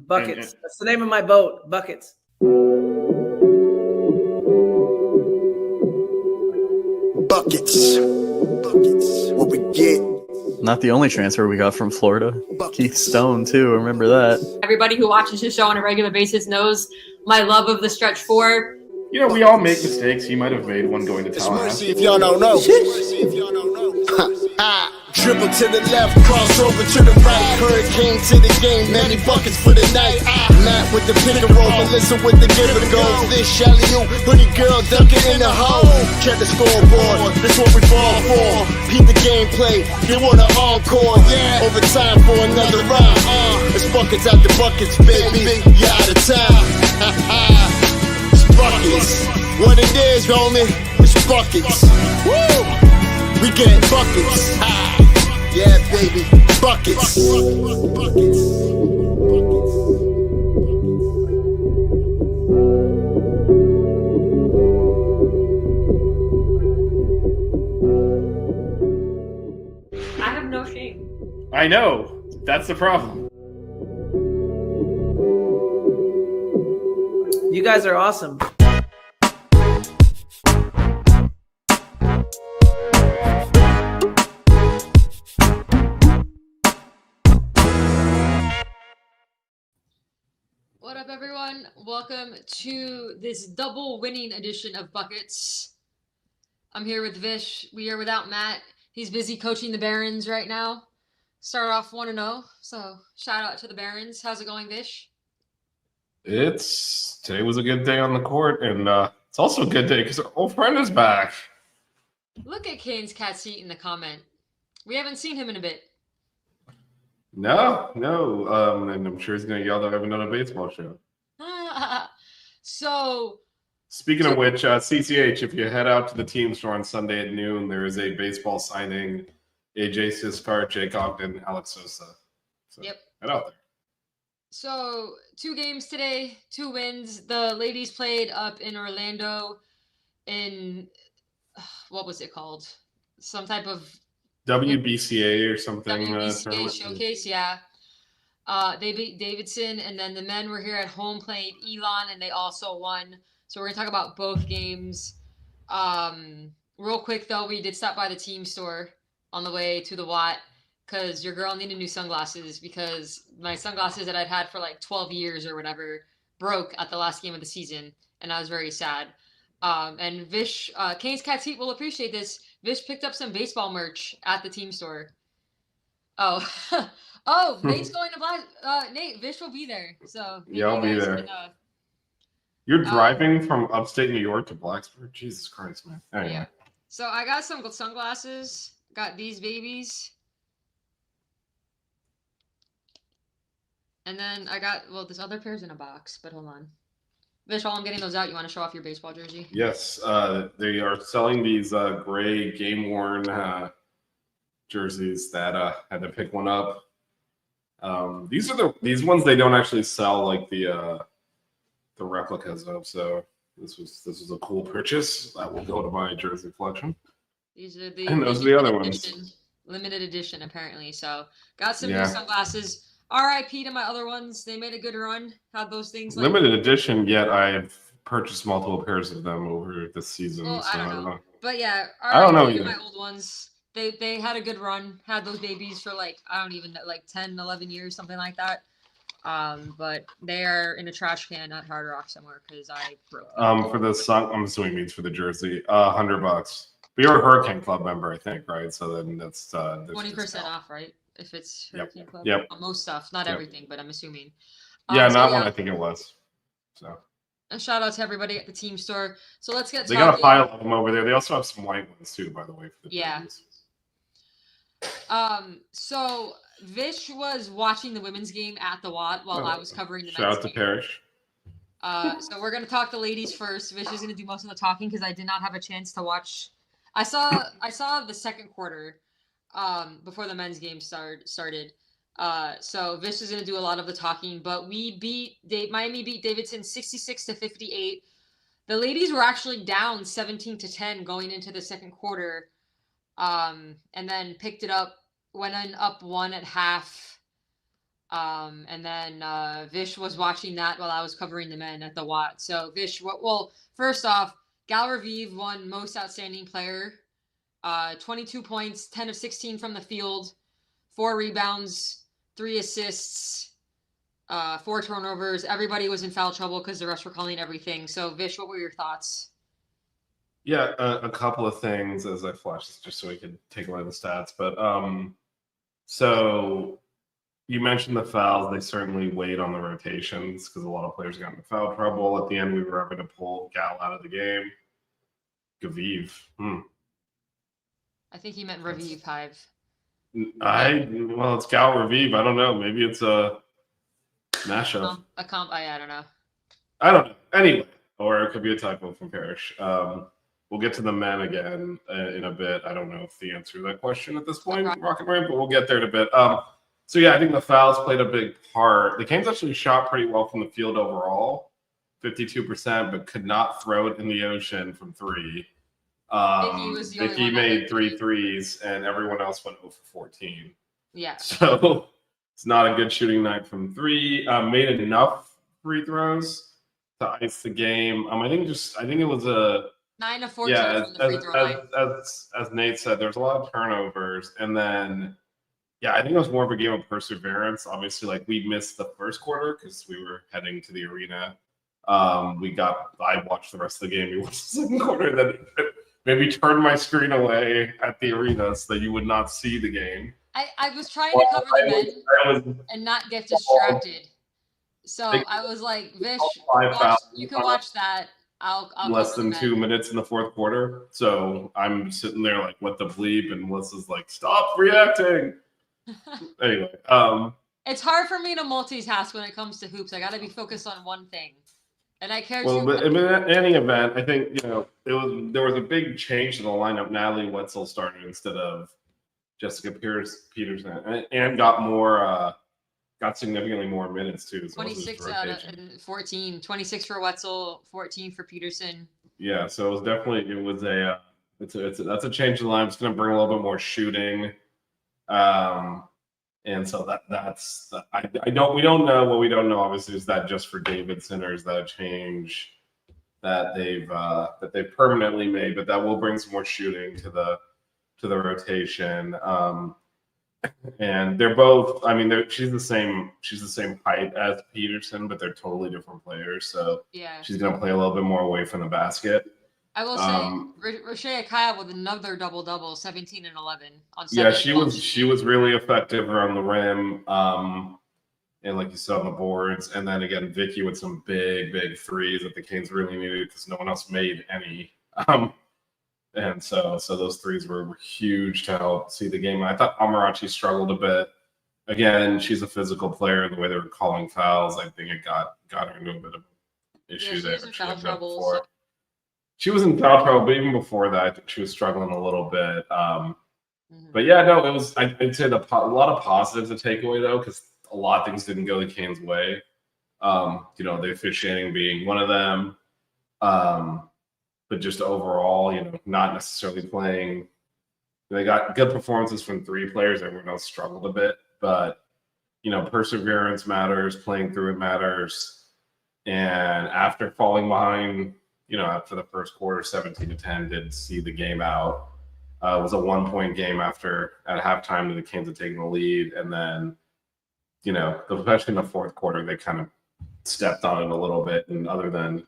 Buckets. That's the name of my boat. Buckets. Buckets. What we get. Not the only transfer we got from Florida. Keith Stone, too. Remember that. Everybody who watches his show on a regular basis knows my love of the stretch four. You know, we all make mistakes. He might have made one going to Tallahassee. If y'all don't know. Dribble to the left, cross over to the right. Hurricane to the game, many buckets for the night. Matt with the pick and roll, Melissa with the give and go. This Shally-oo, pretty girl dunking in the hole. Check the scoreboard, this what we fall for. Beat the gameplay, they want an encore. Yeah, overtime for another round. It's buckets out the buckets, baby. You out of time. It's buckets. What it is, homie, it's buckets. Woo! We get buckets. Yeah, baby, buckets. I have no shame. I know. That's the problem. You guys are awesome. What up, everyone? Welcome to this double winning edition of Buckets. I'm here with Vish. We are without Matt. He's busy coaching the Barons right now. Start off 1-0, so shout out to the Barons. How's it going, Vish? Today was a good day on the court, and it's also a good day because our old friend is back. Look at Kane's cat seat in the comment. We haven't seen him in a bit. No, and I'm sure he's going to yell that I have another baseball show. So, speaking of which, CCH, if you head out to the team store on Sunday at noon, there is a baseball signing. AJ Siskart, Jake Ogden, Alex Sosa. So yep. Head out there. So, 2 games today, 2 wins. The ladies played up in Orlando in, what was it called? Some type of WBCA or something. WBCA showcase, yeah. They beat Davidson, and then the men were here at home playing Elon, and they also won. So we're going to talk about both games. Real quick, though, we did stop by the team store on the way to the Watt because your girl needed new sunglasses because my sunglasses that I'd had for like 12 years or whatever broke at the last game of the season, and I was very sad. And Vish, Kane's Cat Seat will appreciate this. Vish picked up some baseball merch at the team store. Oh, Nate's going to Black. Nate, Vish will be there. So yeah, I'll be there. You're driving from upstate New York to Blacksburg? Jesus Christ, man. Anyway. Yeah. So I got some sunglasses. Got these babies. And then I got, this other pair's in a box, but hold on. Vish, while I'm getting those out, you want to show off your baseball jersey? Yes, they are selling these gray game-worn jerseys that had to pick one up. These ones they don't actually sell like the replicas of. So this was a cool purchase that will go to my jersey collection. These are the and those are the other ones. Limited edition, apparently. So got some new sunglasses. R.I.P. to my other ones. They made a good run. Had those things. Limited edition, yet I've purchased multiple pairs of them over this season. Well, so I don't know. But yeah, I don't know either. My old ones. They had a good run. Had those babies for like 10, 11 years, something like that. But they are in a trash can at Hard Rock somewhere because I broke them. For the song, I'm assuming means for the jersey, $100. But you're a Hurricane Club member, I think, right? So then that's 20% off, right? If it's Hurricane Club. Yep. Most stuff, not everything, but I'm assuming. Not one. I think it was. So. And shout out to everybody at the team store. So let's get. They got a pile of them over there. They also have some white ones too, by the way. For the yeah. So Vish was watching the women's game at the Watt while I was covering the Shout men's out to game. Parrish. So we're gonna talk the ladies first. Vish is gonna do most of the talking because I did not have a chance to watch. I saw the second quarter, before the men's game started. So Vish is gonna do a lot of the talking, but Miami beat Davidson 66-58. The ladies were actually down 17-10 going into the second quarter, and then picked it up, went in up one at half. And then Vish was watching that while I was covering the men at the Watt. So Vish, well, first off, Gal Raviv won most outstanding player. 22 points, 10 of 16 from the field, 4 rebounds, 3 assists, 4 turnovers. Everybody was in foul trouble because the refs were calling everything. So Vish, what were your thoughts? Yeah, a couple of things as I flash this just so we could take away the stats. But so you mentioned the fouls. They certainly weighed on the rotations because a lot of players got into foul trouble. At the end, we were having to pull Gal out of the game. Gaviv. I think he meant Raviv Hive. Well, it's Gal Raviv. I don't know. Maybe it's a mashup. I don't know. I don't know. Anyway, or it could be a typo from Parrish. We'll get to the men again in a bit. I don't know if the answer to that question at this point, Rocket Rain, but we'll get there in a bit. So yeah, I think the fouls played a big part. The Canes actually shot pretty well from the field overall, 52%, but could not throw it in the ocean from 3. Vicky made 3 threes, and everyone else went 0 for 14. Yeah. So it's not a good shooting night from 3. Made enough free throws to ice the game. I think it was a 9 of 14 from the free throw line. As Nate said, there's a lot of turnovers, and then I think it was more of a game of perseverance. Obviously, like we missed the first quarter because we were heading to the arena. I watched the rest of the game. We watched the second quarter, then maybe turned my screen away at the arena so that you would not see the game. I was trying to cover the men and not get distracted. So I was like, Vish, you can watch that. I'll less than 2 minutes in the fourth quarter. So I'm sitting there like, what the bleep? And Melissa's like, stop reacting. Anyway. It's hard for me to multitask when it comes to hoops. I got to be focused on one thing. And I care too. But in any event, I think, there was a big change to the lineup. Natalie Wetzel started instead of Jessica Peterson and got significantly more minutes too. So 26 out of 14, 26 for Wetzel, 14 for Peterson. Yeah, so it was definitely that's a change in the line. It's going to bring a little bit more shooting, and so that's we don't know what we don't know. Obviously, is that just for Davidson or is that a change that they've permanently made? But that will bring some more shooting to the rotation. And they're both. I mean, she's the same height as Peterson, but they're totally different players. So she's gonna play a little bit more away from the basket. I will say, Roshea Kaya with another double-double, 17 and 11 on 7. Yeah, she was really effective around the rim, and like you saw on the boards. And then again, Vicky with some big threes that the Canes really needed because no one else made any. And so those threes were huge to help see the game. I thought Amarachi struggled a bit. Again, she's a physical player. The way they were calling fouls, I think it got her into a bit of an issue there. She was in foul trouble. She was in foul trouble, but even before that, I think she was struggling a little bit. But yeah, no, it was. I'd say a lot of positives to take away though, because a lot of things didn't go the Canes' way. The officiating being one of them. But just overall, not necessarily playing. They got good performances from 3 players. Everyone else struggled a bit, but perseverance matters. Playing through it matters. And after falling behind, after the first quarter, 17-10, did see the game out. It was a 1-point game at halftime. The Canes had taken the lead, and then, especially in the fourth quarter, they kind of stepped on it a little bit. And other than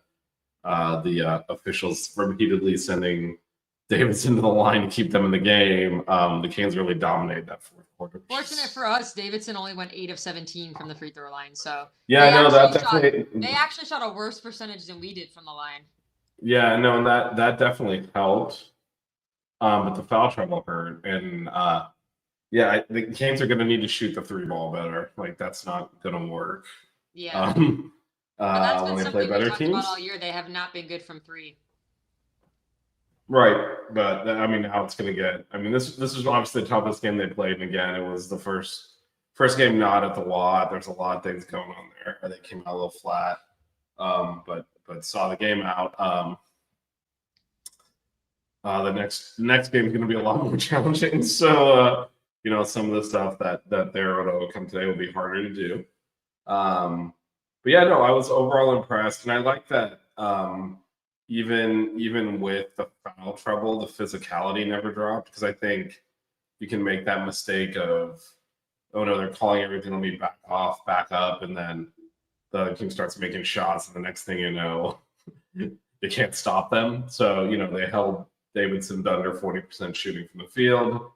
the officials repeatedly sending Davidson to the line to keep them in the game, the Canes really dominated that fourth quarter. Fortunate for us, Davidson only went 8 of 17 from the free throw line. So they actually shot a worse percentage than we did from the line. Yeah, no, and that definitely helped. But the foul trouble hurt, and Yeah, the Canes are going to need to shoot the 3-ball better. Like, that's not going to work. Yeah. But that's been When they play something we better talked teams. about all year. They have not been good from 3. Right, but I mean, how it's going to get. I mean, this is obviously the toughest game they played, and again, it was the first game not at the Watt. There's a lot of things going on there. They came out a little flat, but saw the game out. The next game is going to be a lot more challenging. So some of the stuff that they're able to overcome today will be harder to do. But yeah, no, I was overall impressed, and I like that. Even with the foul trouble, the physicality never dropped, because I think you can make that mistake of, oh no, they're calling everything, let me back off, back up, and then the other team starts making shots, and the next thing you know, they can't stop them. So they held Davidson to under 40% shooting from the field.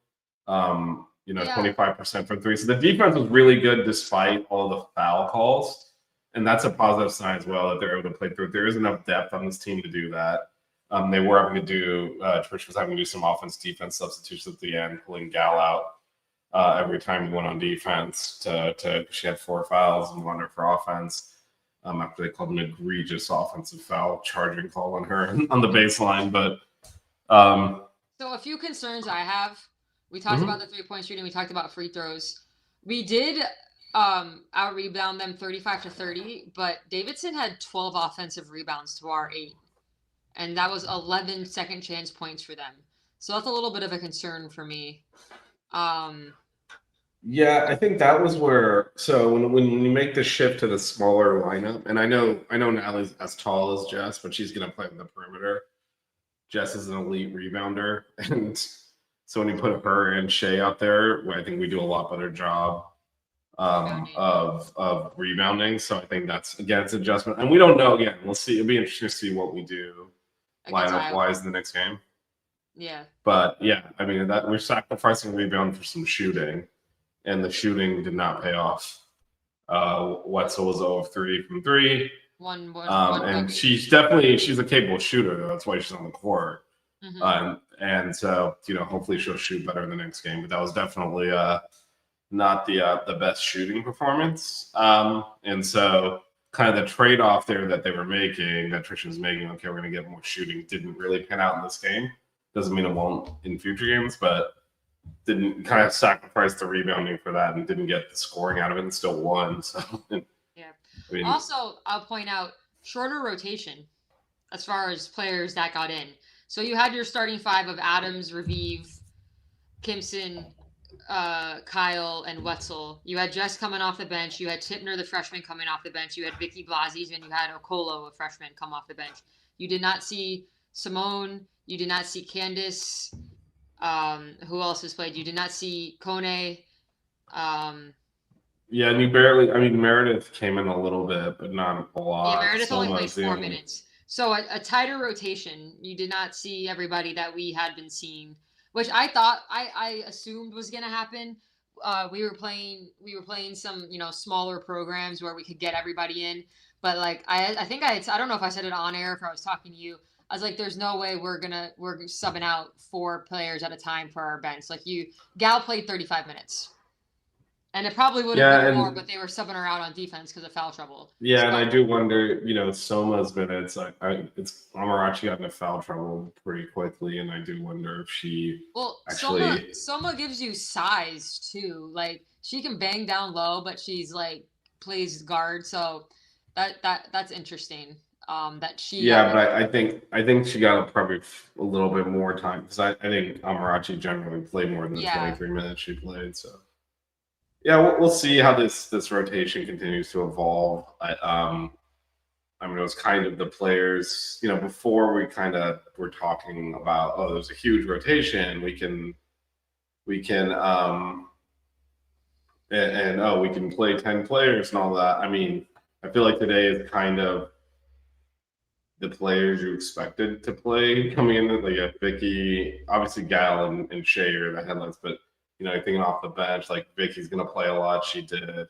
25% from 3. So the defense was really good despite all the foul calls. And that's a positive sign as well, that they're able to play through. There is enough depth on this team to do that. They were having to do, Trish was having to do some offense-defense substitutions at the end, pulling Gal out every time he went on defense. She had 4 fouls and wanted her for offense after they called an egregious offensive foul charging call on her on the baseline. But so a few concerns I have. We talked about the 3-point shooting. We talked about free throws. We did out rebound them 35-30, but Davidson had 12 offensive rebounds to our 8, and that was 11 second chance points for them. So that's a little bit of a concern for me. Yeah, I think that was where. So when you make the shift to the smaller lineup, and I know Natalie's as tall as Jess, but she's going to play on the perimeter. Jess is an elite rebounder, and so when you put her and Shay out there, I think we do a lot better job of rebounding. So I think that's, again, it's adjustment, and we don't know. Again, we'll see. It'll be interesting to see what we do lineup wise in the next game. Yeah. But yeah, I mean, that we're sacrificing rebound for some shooting, and the shooting did not pay off. Wetzel was 0 of 3 from 3. One and she's a capable shooter. That's why she's on the court. And so, hopefully she'll shoot better in the next game. But that was definitely not the best shooting performance. And so kind of the trade-off there that they were making, that Trish was making, okay, we're going to get more shooting, didn't really pan out in this game. Doesn't mean it won't in future games, but didn't kind of sacrifice the rebounding for that and didn't get the scoring out of it and still won. So yeah. I mean, also, I'll point out shorter rotation as far as players that got in. So you had your starting 5 of Adams, Revive, Kimson, Kyle, and Wetzel. You had Jess coming off the bench. You had Tipner, the freshman, coming off the bench. You had Vicky Blasies, and you had Okolo, a freshman, come off the bench. You did not see Simone. You did not see Candace. Who else has played? You did not see Kone. Yeah, and Meredith came in a little bit, but not a lot. Yeah, Meredith only played 4 minutes. So a tighter rotation. You did not see everybody that we had been seeing, which I thought I assumed was going to happen. We were playing some smaller programs where we could get everybody in, but like I don't know if I said it on air, if I was talking to you. I was like, there's no way we're subbing out 4 players at a time for our bench. Like Gal played 35 minutes. And it probably would have been more, but they were subbing her out on defense because of foul trouble. Yeah, so, and I do wonder, Soma's minutes. It's Amarachi got into foul trouble pretty quickly, and I do wonder if she actually. Soma gives you size too. Like she can bang down low, but she's like plays guard, so that's interesting. That she. Yeah, but I think she got probably a little bit more time, because I think Amarachi generally played more than the 23 minutes she played. So. Yeah, we'll see how this rotation continues to evolve. It was kind of the players, before we kind of were talking about, there's a huge rotation. We can we can play 10 players and all that. I mean, I feel like today is kind of the players you expected to play coming in. Like Vicky, obviously Gal and Shay are the headlines, but thinking off the bench, like Vicky's going to play a lot. She did.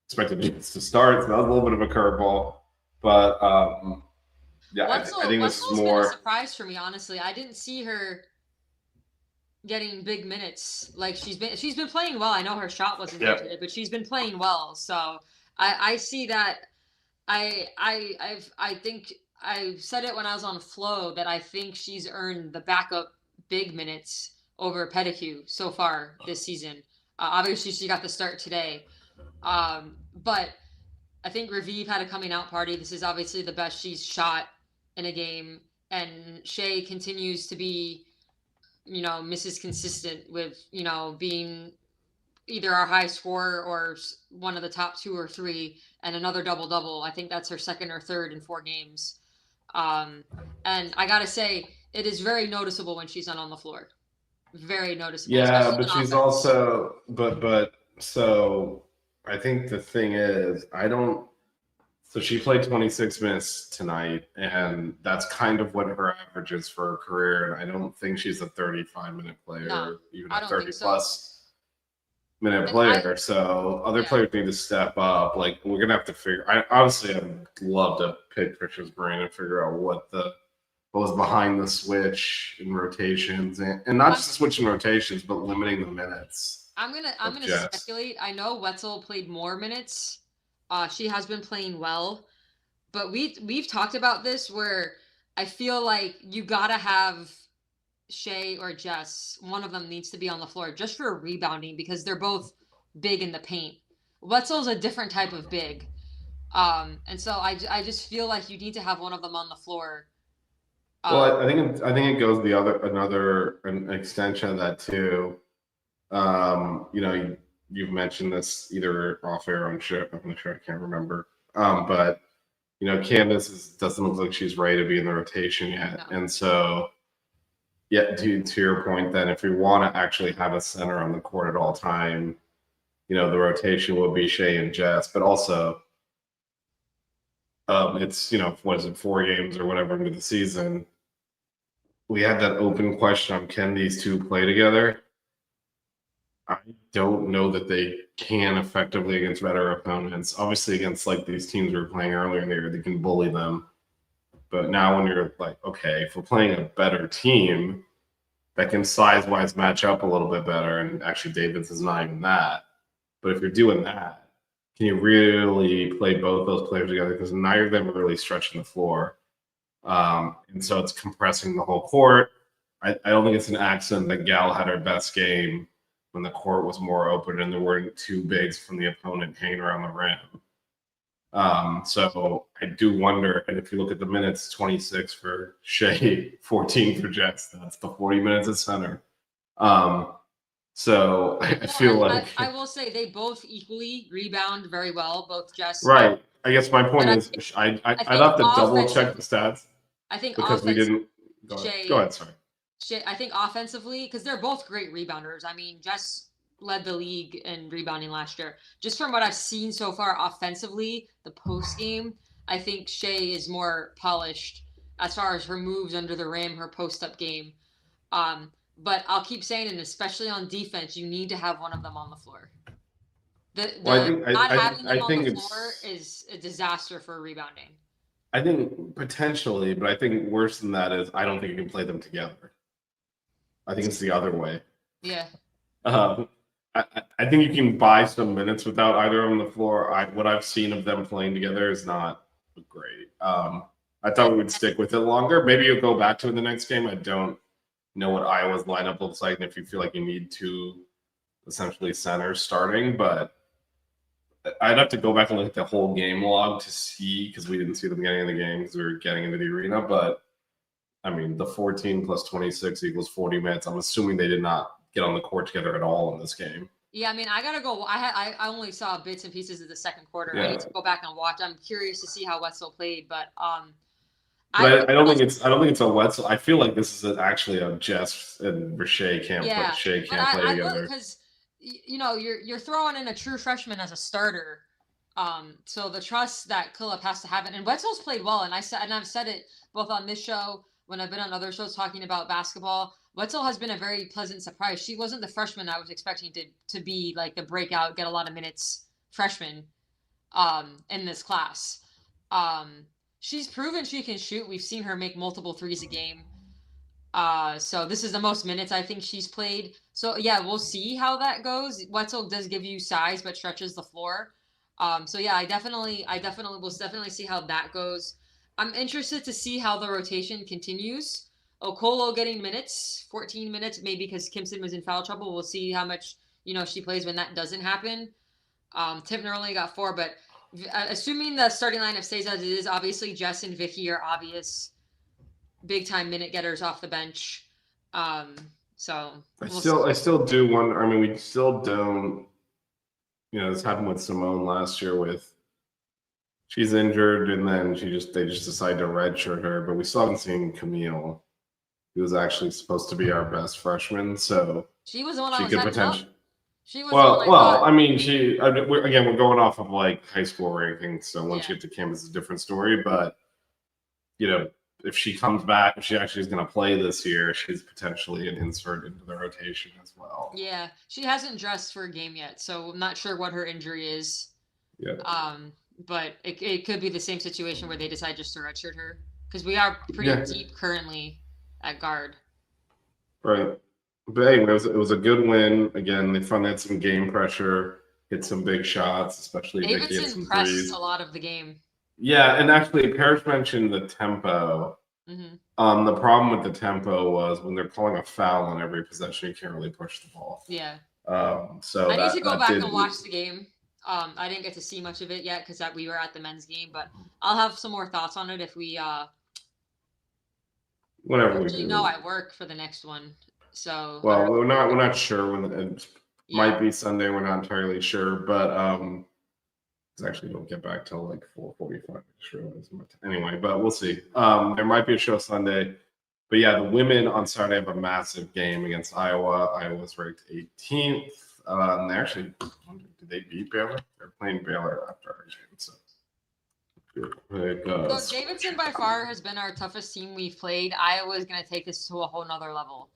Expected Jets to start, so that was a little bit of a curveball. But I think this is more been a surprise for me, honestly. I didn't see her getting big minutes. Like she's been playing well. I know her shot wasn't Yep. good today, but she's been playing well. So I see that. I think I said it when I was on Flow that I think she's earned the backup big minutes over Pettigrew so far this season. Obviously, she got the start today, but I think Raviv had a coming out party. This is obviously the best she's shot in a game, and Shea continues to be, Mrs. Consistent with, being either our high scorer or one of the top 2 or 3, and another double-double. I think that's her second or third in 4 games. And I gotta say, it is very noticeable when she's not on the floor. Very noticeable. Yeah, but she's also, but so I think the thing is, so she played 26 minutes tonight, and that's kind of what her average is for her career. And I don't think she's a 35-minute player, No, even I a don't 30 think so. plus minute And player. So other players need to step up. Like we're gonna have to figure. Obviously I'd love to pick Trisha's brain and figure out what was behind the switch in rotations, and not just switching rotations, but limiting the minutes. I'm gonna speculate. I know Wetzel played more minutes. She has been playing well, but we've talked about this where I feel like you gotta have Shea or Jess. One of them needs to be on the floor just for rebounding because they're both big in the paint. Wetzel's a different type of big, and so I just feel like you need to have one of them on the floor. Well, I think it goes an extension of that too. You've mentioned this either off air or on show. I'm not sure, I can't remember. But Candace doesn't look like she's ready to be in the rotation yet, No. And so, yeah, to your point, then if we want to actually have a center on the court at all time, the rotation will be Shea and Jess, but also. It's what is it, 4 games or whatever into the season. We had that open question on can these two play together? I don't know that they can effectively against better opponents. Obviously, against like these teams we were playing earlier in the year, they can bully them. But now when you're like, okay, if we're playing a better team that can size-wise match up a little bit better, and actually Davidson's not even that. But if you're doing that, can you really play both those players together? Because neither of them are really stretching the floor. And so it's compressing the whole court. I don't think it's an accident that Gal had her best game when the court was more open and there weren't 2 bigs from the opponent hanging around the rim. So I do wonder, and if you look at the minutes, 26 for Shea, 14 for Jets. That's the 40 minutes at center. So I feel like I will say they both equally rebound very well, both Jess. Right. I guess my point is I'd have to double check the stats. I think because we didn't go ahead, sorry. I think offensively, because they're both great rebounders. I mean, Jess led the league in rebounding last year. Just from what I've seen so far offensively, the post game, I think Shea is more polished as far as her moves under the rim, her post up game. But I'll keep saying, and especially on defense, you need to have one of them on the floor. Not having them on the floor is a disaster for rebounding. I think potentially, but I think worse than that is I don't think you can play them together. I think it's the other way. Yeah. I think you can buy some minutes without either on the floor. What I've seen of them playing together is not great. I thought we would stick with it longer. Maybe you'll go back to it in the next game. I don't know what Iowa's lineup looks like, and if you feel like you need 2 essentially centers starting, but I'd have to go back and look at the whole game log to see, because we didn't see them getting in the game because we were getting into the arena. But I mean, the 14 plus 26 equals 40 minutes. I'm assuming they did not get on the court together at all in this game. Yeah, I mean, I gotta go. I only saw bits and pieces of the second quarter. Yeah. I need to go back and watch. I'm curious to see how Wetzel played, but I don't think it's a Wetzel. I feel like this is actually a Jess and Shea can't play together. Because you're throwing in a true freshman as a starter. So the trust that Kulip has to have it, and Wetzel's played well, and I've said it both on this show when I've been on other shows talking about basketball. Wetzel has been a very pleasant surprise. She wasn't the freshman I was expecting to be like the breakout, get a lot of minutes freshman in this class. She's proven she can shoot. We've seen her make multiple threes a game. So this is the most minutes I think she's played. So yeah, we'll see how that goes. Wetzel does give you size, but stretches the floor. So yeah, I definitely will definitely see how that goes. I'm interested to see how the rotation continues. Okolo getting minutes, 14 minutes, maybe because Kimson was in foul trouble. We'll see how much she plays when that doesn't happen. Tipner only got 4, but assuming the starting lineup stays as it is, obviously Jess and Vicky are obvious big time minute getters off the bench. So I still do wonder. I mean, we still don't. This happened with Simone last year. With she's injured, and then they just decide to redshirt her. But we still haven't seen Camille, who was actually supposed to be our best freshman. So she was the one she I could was potentially. She was Well, I mean, we're going off of like high school rankings. So once you get to campus, it's a different story. But if she comes back, if she actually is going to play this year, she's potentially an insert into the rotation as well. Yeah, she hasn't dressed for a game yet, so I'm not sure what her injury is. Yeah. But it could be the same situation where they decide just to redshirt her because we are pretty deep currently at guard. Right. But anyway, it was a good win. Again, they finally had some game pressure, hit some big shots, especially Davidson pressed a lot of the game. Yeah, and actually, Parrish mentioned the tempo. Mm-hmm. The problem with the tempo was when they're calling a foul on every possession, you can't really push the ball. Yeah. So I need to go back and watch the game. I didn't get to see much of it yet because we were at the men's game, but I'll have some more thoughts on it if we. Whenever we do. No, I work for the next one, so. Well, we're not sure when it might be Sunday. We're not entirely sure, but actually don't get back till like 4:45. Sure. Anyway, but we'll see. There might be a show Sunday, but yeah, the women on Saturday have a massive game against Iowa. Iowa's ranked 18th. And they actually, did they beat Baylor? They're playing Baylor after our game, so. So Davidson by far has been our toughest team we've played. Iowa is going to take this to a whole nother level.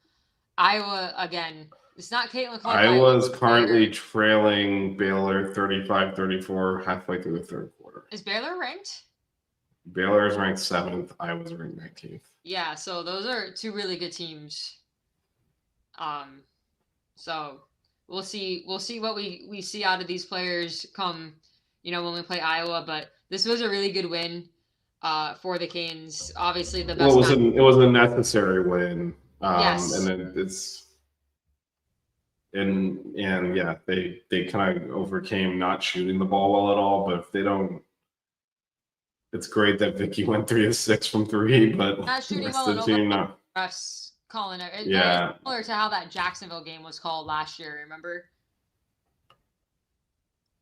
Iowa, again, it's not Caitlin Clark. Iowa's currently trailing Baylor 35-34 halfway through the third quarter. Is Baylor ranked? Baylor is ranked 7th. Iowa's ranked 19th. Yeah, so those are two really good teams. So we'll see what we see out of these players come, when we play Iowa. But this was a really good win for the Canes. Obviously, the best. Well, it was a necessary win. Yes. And then and yeah, they kind of overcame not shooting the ball well at all. But if they don't, it's great that Vicky went 3 of 6 from 3, but not shooting well the team not. Calling it. Yeah. Similar to how that Jacksonville game was called last year. Remember?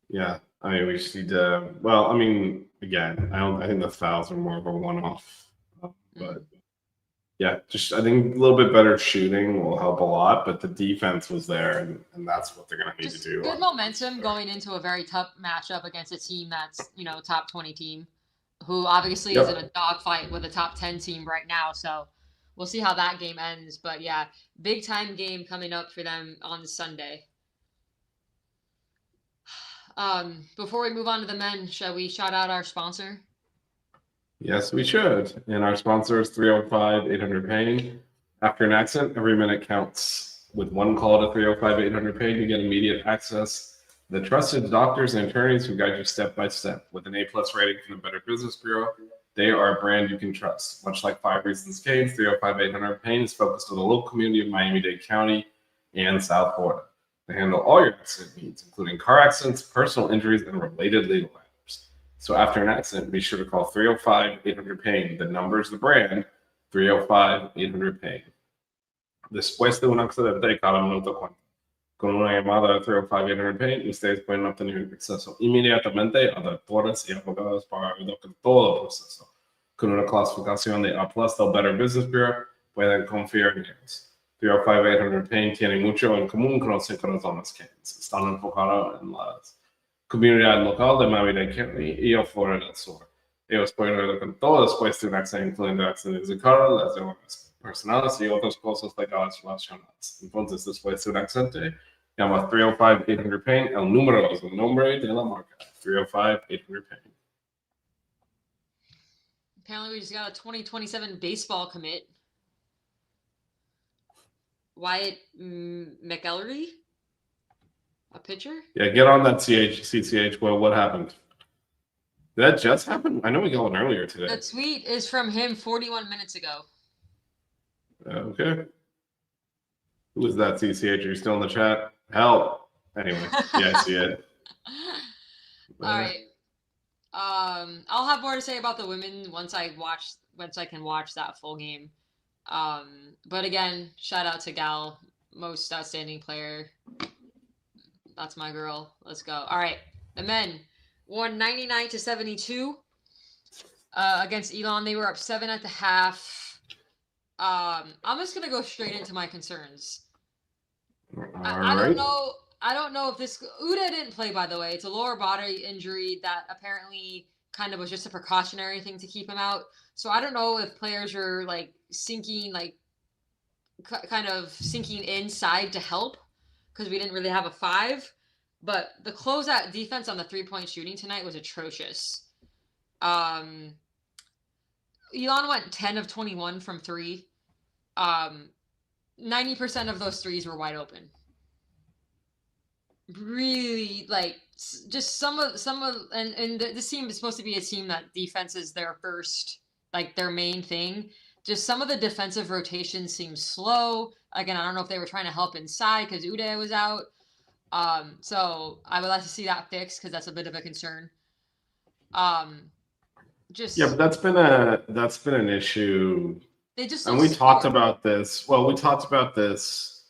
Yeah, I mean, we just need to. Well, I mean, again, I think the fouls are more of a one-off, but yeah, just I think a little bit better shooting will help a lot. But the defense was there, and that's what they're going to need to do. Good momentum going into a very tough matchup against a team that's top 20 team, who obviously is in a dogfight with a top 10 team right now. So we'll see how that game ends. But yeah, big time game coming up for them on Sunday. Before we move on to the men, shall we shout out our sponsor? Yes, we should. And our sponsor is 305-800-PAIN. After an accident, every minute counts. With one call to 305-800-PAIN, you get immediate access to the trusted doctors and attorneys who guide you step by step. With an A+ rating from the Better Business Bureau, they are a brand you can trust. Much like 5 Reasons Canes, 305-800-PAIN is focused on the local community of Miami-Dade County and South Florida. They handle all your accident needs, including car accidents, personal injuries, and related legal matters. So after an accident, be sure to call 305-800-PAIN. The number is the brand, 305-800-PAIN. Después de un accidente, cada minuto cuenta. Con una llamada de 305-800-PAIN, ustedes pueden obtener acceso inmediatamente a doctores y abogados para ayudar con todo el proceso. Con una clasificación de A+ del Better Business Bureau, pueden confiar en ellos. 305-800-PAIN tiene mucho en común con los 5 razones que están enfocados en la comunidad local de Miami-Dade County y el Florida del Sur. Ellos pueden ayudar con todo después de un accidente, incluyendo accidentes de carro, lesiones personales y otras cosas legales relacionadas. Entonces, después de un accidente, llama 305-800-PAIN. El número es el nombre de la marca. 305-800-PAIN. Apparently, we just got a 2027 baseball commit. Wyatt McElry, a pitcher. Yeah, get on that CCH. Well, what happened? Did that just happen? I know we got one earlier today. The tweet is from him 41 minutes ago. Okay. Who is that, CCH? Are you still in the chat? Help. Anyway, yeah, I see it. All right. I'll have more to say about the women once I can watch that full game. But again, shout out to Gal, most outstanding player. That's my girl. Let's go. All right. The men won 99-72 against Elon. They were up 7 at the half. I'm just gonna go straight into my concerns. I don't know. I don't know if this Uda didn't play, by the way. It's a lower body injury that apparently kind of was just a precautionary thing to keep him out. So I don't know if players are like sinking, like kind of sinking inside to help because we didn't really have a 5. But the closeout defense on the 3-point shooting tonight was atrocious. Elon went 10 of 21 from 3. 90% of those threes were wide open. Really, like, just some of and this team is supposed to be a team that defense is their first, like, their main thing. Just some of the defensive rotations seem slow. Again, I don't know if they were trying to help inside because Uday was out. So I would like to see that fixed because that's a bit of a concern. Just yeah, but that's been an issue. They just and we talked about this. Well, we talked about this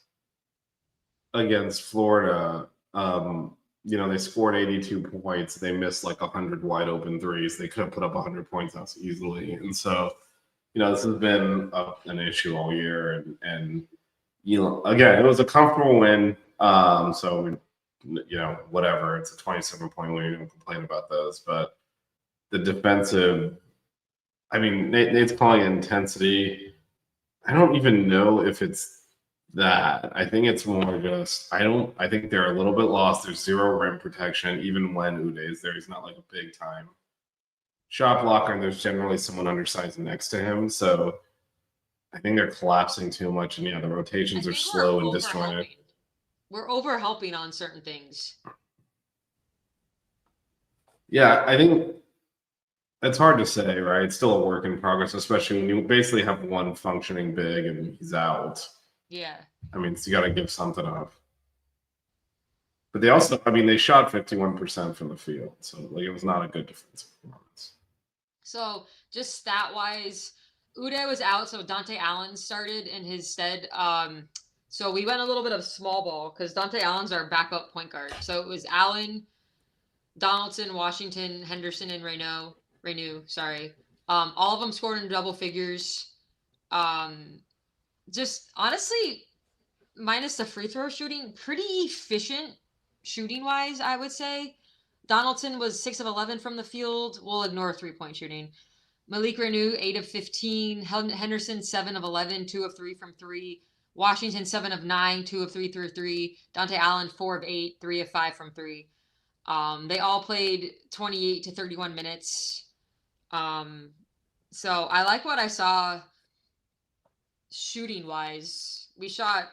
against Florida. You know, they scored 82 points. They missed like 100 wide open threes. They could have put up 100 points out easily. And so, you know, this has been an issue all year. And you know, again, it was a comfortable win. So, you know, whatever. It's a 27-point win. You don't complain about those. But the defensive, I mean, Nate's calling it intensity. I don't even know if it's that. I think it's more just I think they're a little bit lost. There's zero rim protection, even when Uday is there. He's not like a big time shot blocker, and there's generally someone undersized next to him. So I think they're collapsing too much, and yeah, the rotations are slow and disjointed. We're over helping on certain things. Yeah, I think it's hard to say, right? It's still a work in progress, especially when you basically have one functioning big and he's out. Yeah. I mean, so you got to give something up. But they also, I mean, they shot 51% from the field. So, like, it was not a good defensive performance. So, just stat-wise, Uday was out, so Dante Allen started in his stead. So we went a little bit of small ball because Dante Allen's our backup point guard. So it was Allen, Donaldson, Washington, Henderson, and Renew, sorry. All of them scored in double figures. Just honestly, minus the free throw shooting, pretty efficient shooting wise, I would say. Donaldson was 6 of 11 from the field. We'll ignore 3-point shooting. Malik Renew, 8 of 15. Henderson, 7 of 11, 2 of 3 from 3. Washington, 7 of 9, 2 of 3 through 3. Dante Allen, 4 of 8, 3 of 5 from 3. They all played 28 to 31 minutes. So I like what I saw shooting wise. We shot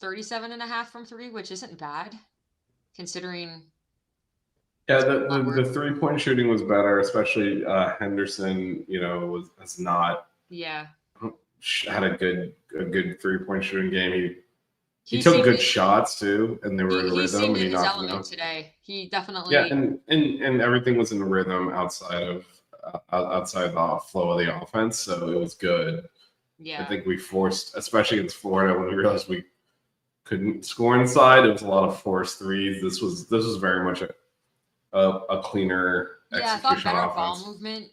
37.5 from 3, which isn't bad considering. Yeah, the 3-point shooting was better, especially Henderson, you know, has not had a good 3-point shooting game. He took good shots too, and they were in rhythm. Seemed and in his element today. He definitely and everything was in rhythm outside of the flow of the offense, so it was good. Yeah, I think we forced, especially against Florida, when we realized we couldn't score inside. It was a lot of forced threes. This was very much a cleaner execution. I thought better offense. ball movement.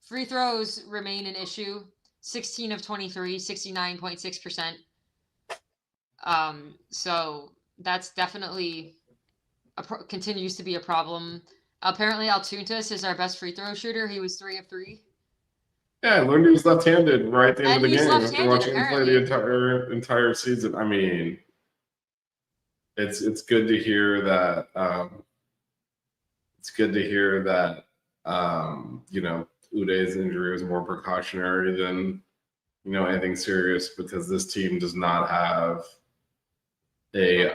Free throws remain an issue. 16 of 23, 69.6%. So that's definitely continues to be a problem. Apparently, Altuntas is our best free throw shooter. He was 3 of 3. Yeah, I learned he was left-handed right at the end of the game after watching him play apparently. the entire season. I mean, it's good to hear that. It's good to hear that. You know, Uday's injury was more precautionary than anything serious because this team does not have a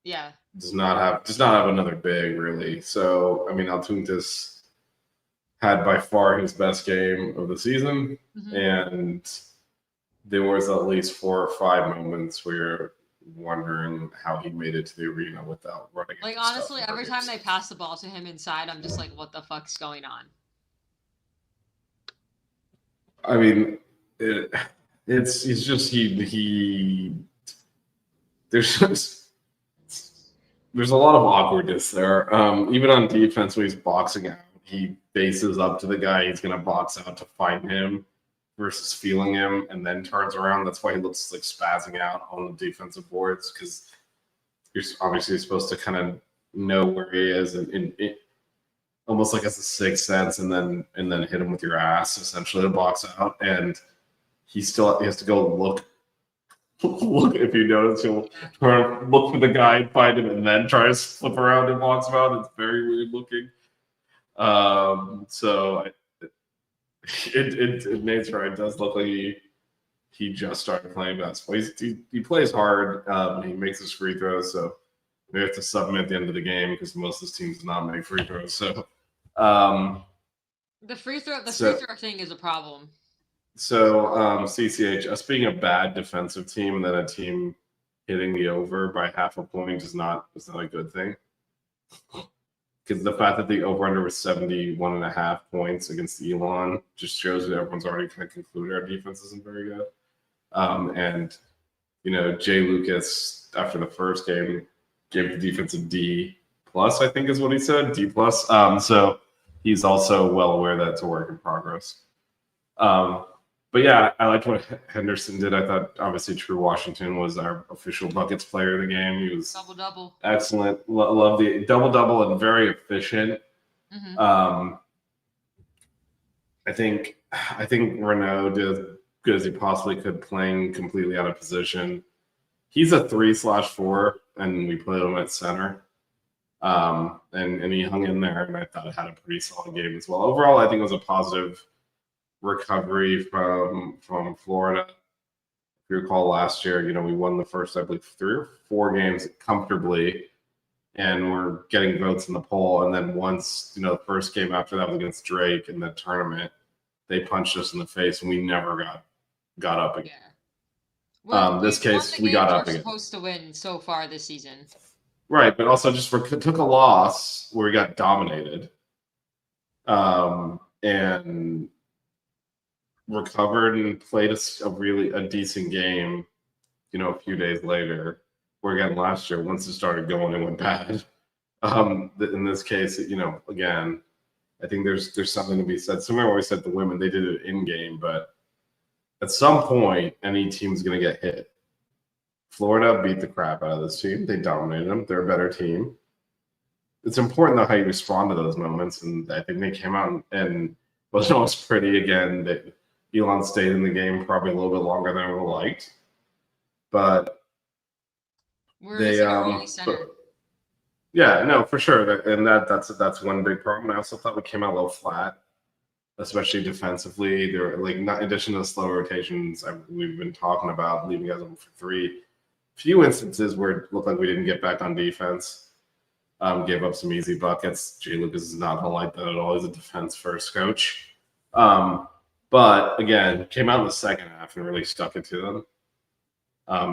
Yeah. does not have another big really. So I mean, Altuntis had by far his best game of the season, and there was at least 4 or 5 moments where you're wondering how he made it to the arena without running. Like honestly, every time they pass the ball to him inside, I'm just like, what the fuck's going on? I mean, it's just he there's a lot of awkwardness there. Even on defense when he's boxing out, he bases up to the guy he's going to box out to find him versus feeling him and then turns around. That's why he looks like spazzing out on the defensive boards, because you're obviously supposed to kind of know where he is and almost like as a sixth sense, and then hit him with your ass essentially to box out. And he has to go look. If you notice, he'll try to look for the guy and find him, and then try to flip around and box him out. It's very weird looking. So Nate's right. It does look like he just started playing basketball. He plays hard. He makes his free throws, so we have to sub him at the end of the game because most of his teams do not make free throws. So the free throw thing is a problem. So CCH, us being a bad defensive team and then a team hitting the over by half a point is not a good thing. Because the fact that the over-under was 71.5 points against Elon just shows that everyone's already kind of concluded our defense isn't very good. And, Jay Lucas, after the first game, gave the defense a D+, I think is what he said, D+. So he's also well aware that it's a work in progress. But yeah, I liked what Henderson did. I thought obviously True Washington was our official buckets player of the game. He was double excellent. Love the double and very efficient. I think Renault did as good as he possibly could, playing completely out of position. He's a 3/4, and we played him at center. And he hung in there, and I thought it had a pretty solid game as well. Overall, I think it was a positive recovery from Florida. If you recall last year, we won the first, I believe, 3 or 4 games comfortably, and we're getting votes in the poll. And then once, the first game after that was against Drake in the tournament, they punched us in the face, and we never got up again. Yeah. This case, we got up again. Supposed to win so far this season. Right, but also just took a loss where we got dominated, and recovered and played a decent game, a few days later. Where again last year, once it started going, it went bad. In this case, again, I think there's something to be said. Somebody always said the women, they did it in game, but at some point, any team's going to get hit. Florida beat the crap out of this team. They dominated them. They're a better team. It's important, though, how you respond to those moments, and I think they came out and wasn't always pretty. Again, Elon stayed in the game probably a little bit longer than I would have liked, but yeah, no, for sure, and that's one big problem. I also thought we came out a little flat, especially defensively. There were in addition to the slow rotations we've been talking about, leaving guys open for 3. Few instances where it looked like we didn't get back on defense. Gave up some easy buckets. Jay Lucas is not going to like that at all. He's a defense-first coach. But again, came out in the second half and really stuck it to them.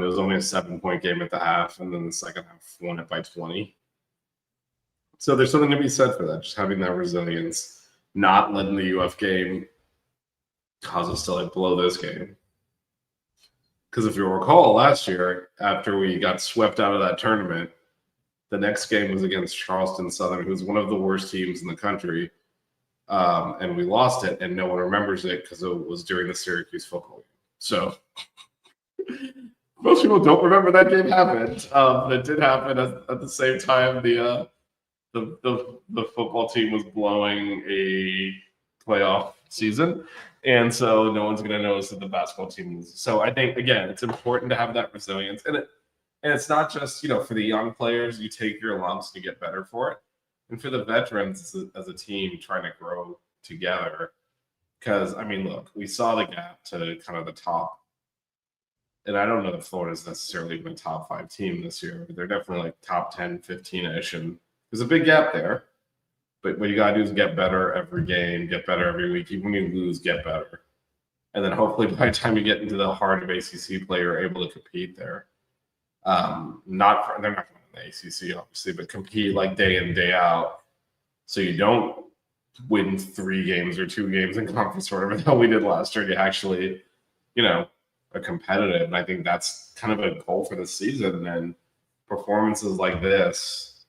It was only a 7-point game at the half, and then the second half won it by 20. So there's something to be said for that, just having that resilience, not letting the UF game cause us to blow this game. Because if you recall last year, after we got swept out of that tournament, the next game was against Charleston Southern, who's one of the worst teams in the country. And we lost it, and no one remembers it because it was during the Syracuse football game. So most people don't remember that game happened. It did happen at the same time the football team was blowing a playoff season, and so no one's going to notice that the basketball team loses. So I think, again, it's important to have that resilience, and it's not just for the young players. You take your lumps to get better for it. And for the veterans as a team trying to grow together, Because, I mean, look, we saw the gap to kind of the top. And I don't know if Florida's necessarily even a top 5 team this year. But they're definitely like top 10, 15-ish. And there's a big gap there. But what you got to do is get better every game, get better every week. Even when you lose, get better. And then hopefully by the time you get into the heart of ACC play, you're able to compete there. They're not going to win the ACC, obviously, but compete like day in, day out. So you don't win 3 games or 2 games in conference or whatever the hell we did last year. You actually, are competitive. And I think that's kind of a goal for the season. And performances like this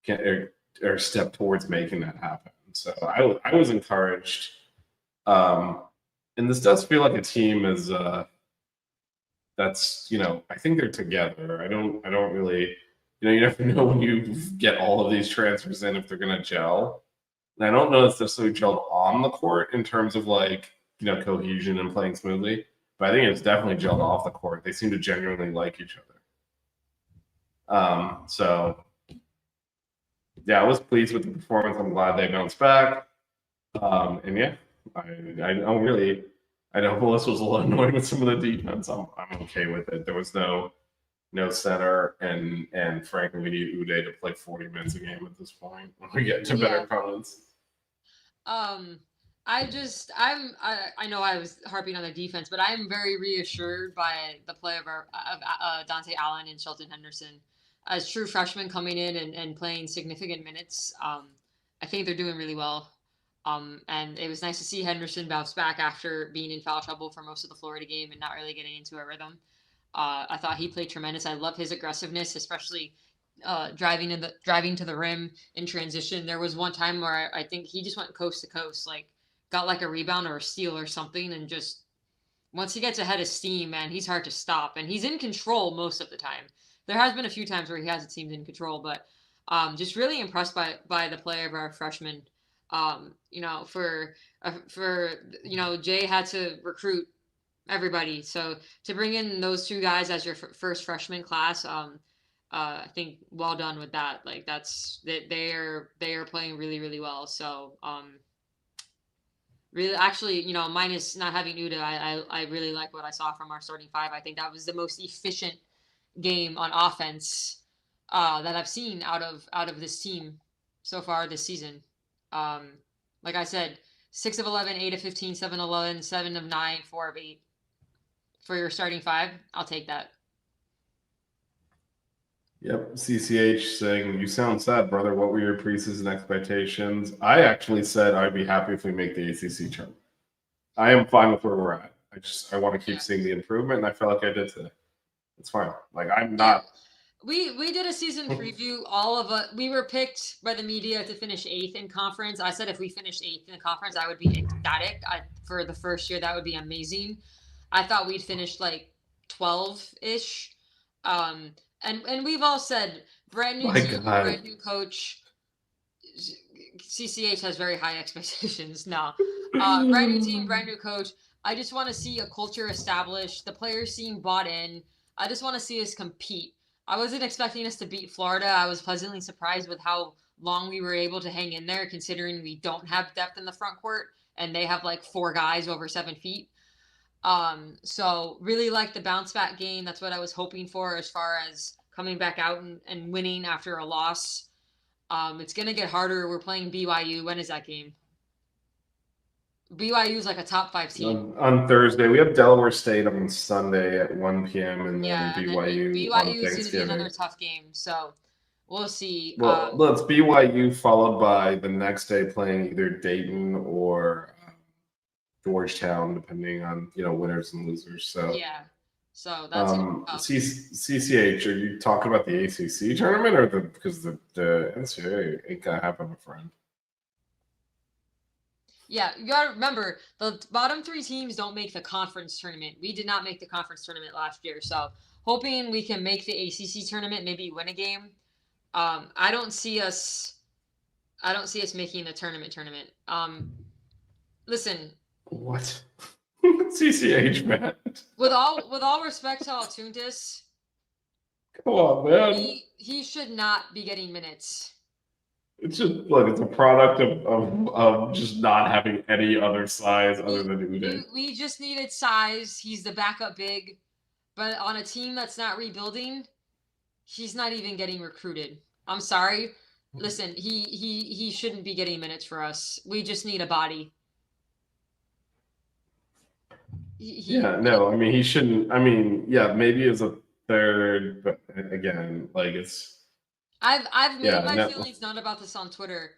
are a step towards making that happen. So I was encouraged. And this does feel like a team is that's, I think they're together. I don't really, you never know when you get all of these transfers in if they're going to gel. And I don't know if they're necessarily gelled on the court in terms of like, cohesion and playing smoothly, but I think it's definitely gelled off the court. They seem to genuinely like each other. So yeah, I was pleased with the performance. I'm glad they bounced back. And yeah, I don't really. I know Melissa was a little annoyed with some of the defense. I'm okay with it. There was no center, and frankly, we need Uday to play 40 minutes a game at this point when we get to better opponents. I know I was harping on their defense, but I am very reassured by the play of Dante Allen and Shelton Henderson as true freshmen coming in and playing significant minutes. I think they're doing really well. And it was nice to see Henderson bounce back after being in foul trouble for most of the Florida game and not really getting into a rhythm. I thought he played tremendous. I love his aggressiveness, especially driving to the rim in transition. There was one time where I think he just went coast to coast, like got like a rebound or a steal or something, and just once he gets ahead of steam, man, he's hard to stop, and he's in control most of the time. There has been a few times where he hasn't seemed in control, but just really impressed by the play of our freshman. Jay had to recruit everybody. So to bring in those 2 guys as your first freshman class, I think well done with that. Like they are playing really, really well. So, really, actually, minus not having Uda, I really like what I saw from our starting 5. I think that was the most efficient game on offense, that I've seen out of this team so far this season. Like I said, 6 of 11, 8 of 15, 7 of 11, 7 of 9, 4 of 8 for your starting 5. I'll take that. Yep. CCH saying, "You sound sad, brother. What were your preseason expectations?" I actually said I'd be happy if we make the ACC tournament. I am fine with where we're at. I want to keep seeing the improvement, and I felt like I did today. It's fine. Like I'm not. We did a season preview. All of us, we were picked by the media to finish 8th in conference. I said if we finished 8th in the conference, I would be ecstatic. For the first year, that would be amazing. I thought we'd finish like 12-ish. And we've all said brand new team, brand new coach. CCH has very high expectations now. Brand new team, brand new coach. I just want to see a culture established. The players seem bought in. I just want to see us compete. I wasn't expecting us to beat Florida. I was pleasantly surprised with how long we were able to hang in there, considering we don't have depth in the front court and they have like 4 guys over 7 feet. So really like the bounce back game. That's what I was hoping for as far as coming back out and winning after a loss. It's going to get harder. We're playing BYU. When is that game? BYU is like a top 5 team. On Thursday. We have Delaware State on Sunday at 1 p.m. and then BYU on is going to be Thanksgiving. another tough game. So we'll see. Well, it's BYU followed by the next day playing either Dayton or Georgetown, depending on winners and losers. So yeah. So that's CCH. Are you talking about the ACC tournament or because the NCAA ain't gonna happen, my friend? Yeah, you gotta remember the bottom 3 teams don't make the conference tournament. We did not make the conference tournament last year, so hoping we can make the ACC tournament, maybe win a game. I don't see us making the tournament. Listen. What? CCH, man. With all respect to Altuntis, come on, man. He should not be getting minutes. It's just look, it's a product of just not having any other size other than Uday. We just needed size. He's the backup big, but on a team that's not rebuilding, he's not even getting recruited. I'm sorry. Listen, he shouldn't be getting minutes for us. We just need a body. Yeah, no, I mean he shouldn't. I mean, yeah, maybe as a third, but again, like it's. I've made Yeah, my no. feelings known about this on Twitter.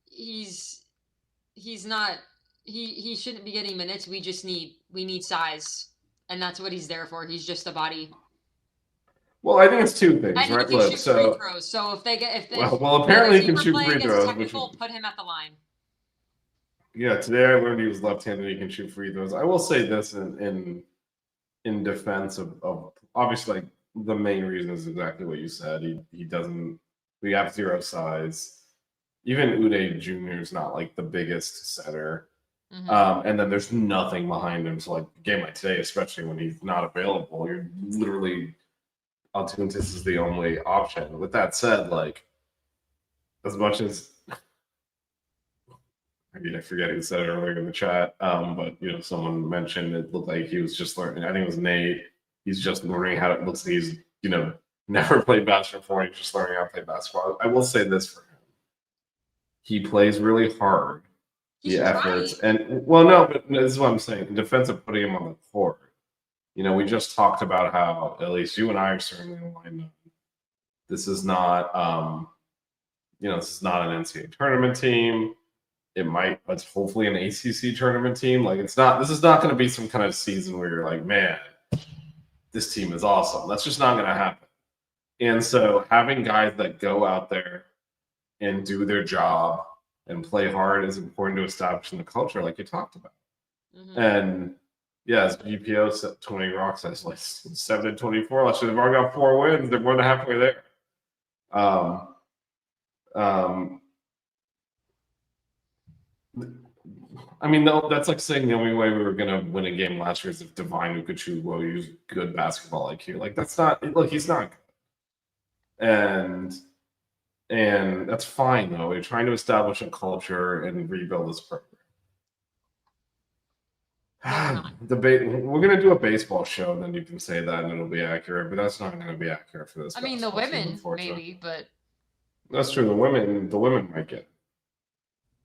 He's not he shouldn't be getting minutes. We need size, and that's what he's there for. He's just a body. Well, I think it's two things, And right? he can Look, shoot free throws. So if they get well, apparently he if can shoot we're free playing against throws. Which, technical, put him at the line. yeah, today I learned he was left-handed. He can shoot free throws. I will say this in defense of obviously like the main reason is exactly what you said. He doesn't. We have zero size. Even Uday Jr. is not like the biggest center. Mm-hmm. And then there's nothing behind him. So like a game like today, especially when he's not available, you're literally Altuntis is the only option. With that said, like as much as I forget who said it earlier in the chat, but you know, someone mentioned it looked like he was just learning. I think it was Nate. He's just learning how it looks like he's, you know, never played basketball before. He's just learning how to play basketball. I will say this for him. He plays really hard. The efforts and well, no, but this is what I'm saying. In defense of putting him on the court, you know, we just talked about how at least you and I are certainly aligned. This is not, you know, this is not an NCAA tournament team. It might, it's hopefully an ACC tournament team. Like it's not. This is not going to be some kind of season where you're like, man, this team is awesome. That's just not going to happen. And so having guys that go out there and do their job and play hard is important to establishing the culture, like you talked about. Mm-hmm. And yes, GPO set 20 rocks says like 7-24. Last year they've already got 4 wins. They're more than halfway there. I mean, that's like saying the only way we were gonna win a game last year is if Divine Ukachu used good basketball IQ. Like that's not. Look, he's not good. And that's fine, though. We're trying to establish a culture and rebuild this program. Debate. We're going to do a baseball show, and then you can say that, and it'll be accurate. But that's not going to be accurate for this. I mean, the women maybe, but that's true. The women might get.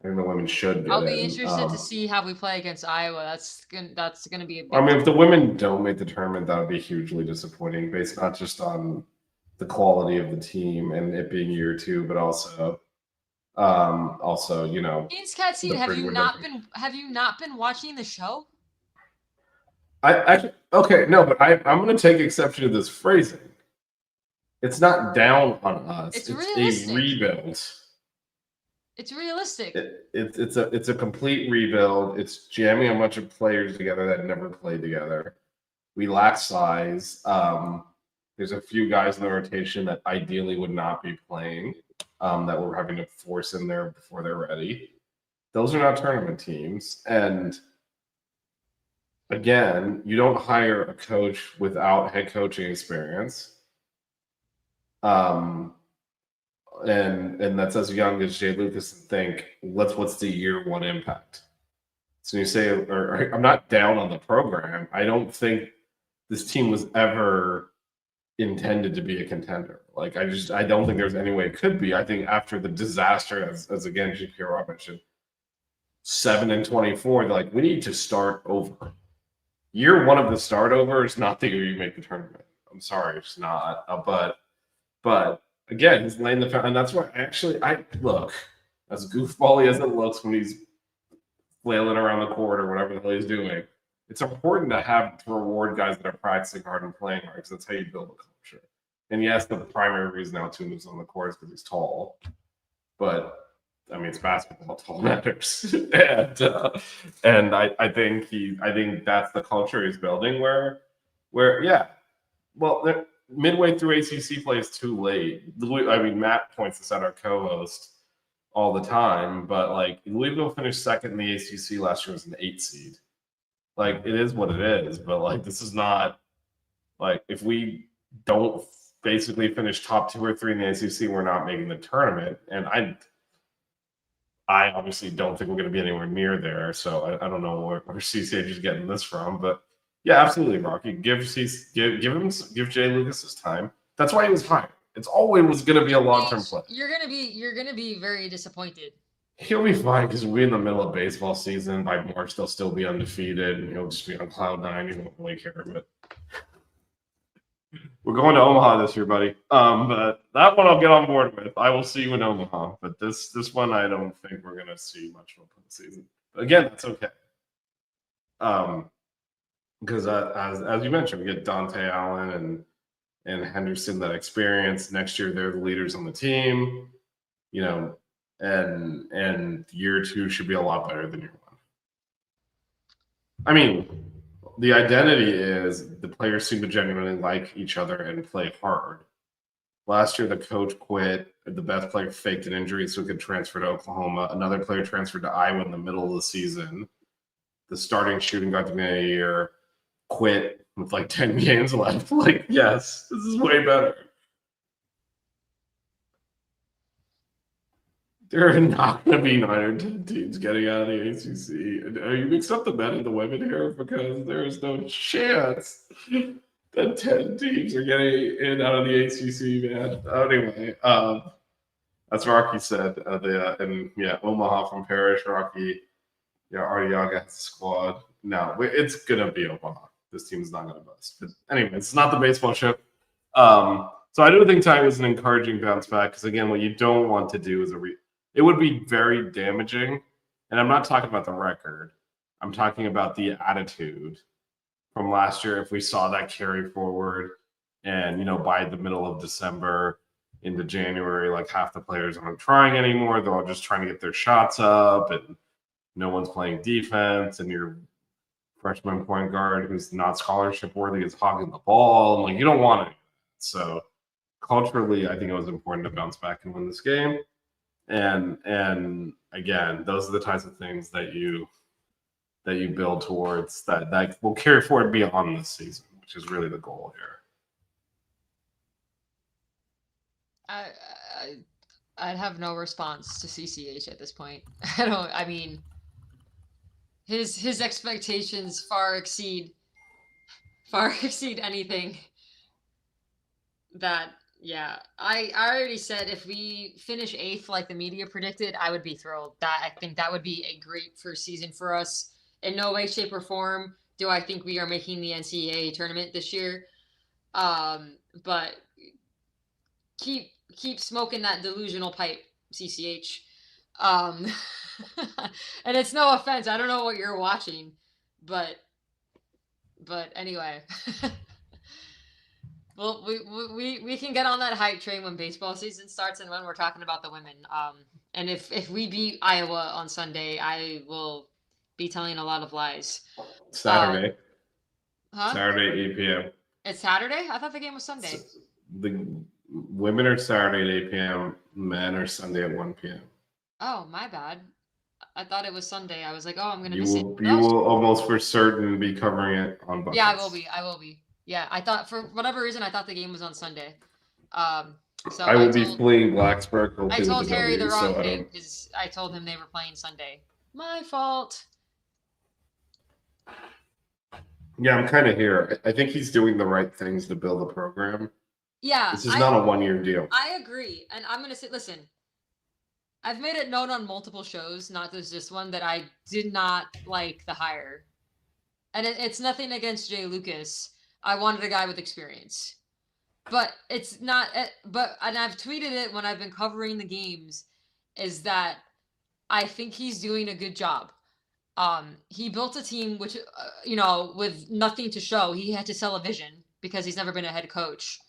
I think the women should get. I'll be interested to see how we play against Iowa. That's gonna be a big. I mean, if the women don't make the tournament, that would be hugely disappointing, based not just on the quality of the team and it being year 2, but also, you know. Dean's Cat Seed, have you not been watching the show? I actually okay, no, but I'm going to take exception to this phrasing. It's not down on us. It's a rebuild. It's realistic. It's a complete rebuild. It's jamming a bunch of players together that never played together. We lack size. There's a few guys in the rotation that ideally would not be playing, that we're having to force in there before they're ready. Those are not tournament teams. And again, you don't hire a coach without head coaching experience. And that's as young as Jay Lucas and think, what's the year 1 impact? So you say, or I'm not down on the program. I don't think this team was ever intended to be a contender. Like I don't think there's any way it could be. I think after the disaster, as again GP Rob mentioned, 7-24, they're like, we need to start over. Year 1 of the start over is not the year you make the tournament. I'm sorry, it's not. But again, he's laying the and that's why I look, as goofball as it looks when he's flailing around the court or whatever the hell he's doing. It's important to reward guys that are practicing hard and playing hard, because that's how you build a culture. And yes, the primary reason Altoon is on the court is because he's tall. But I mean, it's basketball, tall matters. and I think that's the culture he's building. Where yeah, well, midway through ACC play is too late. I mean, Matt points this out, our co-host, all the time. But like, Louisville finished second in the ACC last year as an 8 seed. Like, it is what it is, but like, this is not like, if we don't basically finish top 2 or 3 in the ACC, we're not making the tournament. And I obviously don't think we're going to be anywhere near there. So I don't know where CCH is getting this from, but yeah, absolutely, Rocky. Give Jay Lucas his time. That's why he was hired. It's always going to be a long-term play. You're gonna be very disappointed. He'll be fine because we'll be in the middle of baseball season. By March, they'll still be undefeated, and he'll just be on cloud nine. He won't really care. But we're going to Omaha this year, buddy. But that one I'll get on board with. I will see you in Omaha. But this one, I don't think we're gonna see much of a season. But again, that's okay. Because as you mentioned, we get Dante Allen and Henderson, that experience. Next year, they're the leaders on the team. You know, and year two should be a lot better than year one. I mean, the identity is the players seem to genuinely like each other and play hard. Last year, the coach quit. The best player faked an injury so he could transfer to Oklahoma. Another player transferred to Iowa in the middle of the season. The starting shooting guard at the beginning of the year quit with like 10 games left. Like, yes, this is way better. There are not going to be 9 or 10 teams getting out of the ACC. Are you mixed up the men and the women here? Because there is no chance that 10 teams are getting in out of the ACC, man. Anyway, that's what Rocky said. Omaha from Parrish, Rocky. Yeah, Arteaga has a squad. No, it's going to be Omaha. This team's not going to bust. But anyway, it's not the baseball show. So I do think time is an encouraging bounce back because, again, what you don't want to do is it would be very damaging. And I'm not talking about the record. I'm talking about the attitude from last year. If we saw that carry forward and, by the middle of December into January, like half the players aren't trying anymore. They're all just trying to get their shots up and no one's playing defense. And your freshman point guard who's not scholarship worthy is hogging the ball. And you don't want it. So culturally, I think it was important to bounce back and win this game. And again, those are the types of things that you build towards that will carry forward beyond this season, which is really the goal here. I'd have no response to CCH at this point. His expectations far exceed anything that. Yeah, I already said if we finish 8th like the media predicted, I would be thrilled. I think that would be a great first season for us. In no way, shape, or form do I think we are making the NCAA tournament this year. But keep smoking that delusional pipe, CCH. And it's no offense. I don't know what you're watching, but anyway. Well, we can get on that hype train when baseball season starts and when we're talking about the women. And if we beat Iowa on Sunday, I will be telling a lot of lies. Saturday. Huh? Saturday, 8 p.m. It's Saturday? I thought the game was Sunday. The women are Saturday at 8 p.m. Men are Sunday at 1 p.m. Oh, my bad. I thought it was Sunday. I was like, I'm going to You miss it. You will almost for certain be covering it on Buckets. Yeah, I will be. Yeah, I thought for whatever reason I thought the game was on Sunday. So I will be fleeing Blacksburg. I told Harry the wrong thing because I told him they were playing Sunday. My fault. Yeah, I'm kind of here. I think he's doing the right things to build a program. Yeah. This is not a one-year deal. I agree. And I'm going to say, listen, I've made it known on multiple shows, not just this one, that I did not like the hire. And it's nothing against Jay Lucas. I wanted a guy with experience. But it's not, and I've tweeted it when I've been covering the games, is that I think he's doing a good job. He built a team which, with nothing to show. He had to sell a vision because he's never been a head coach.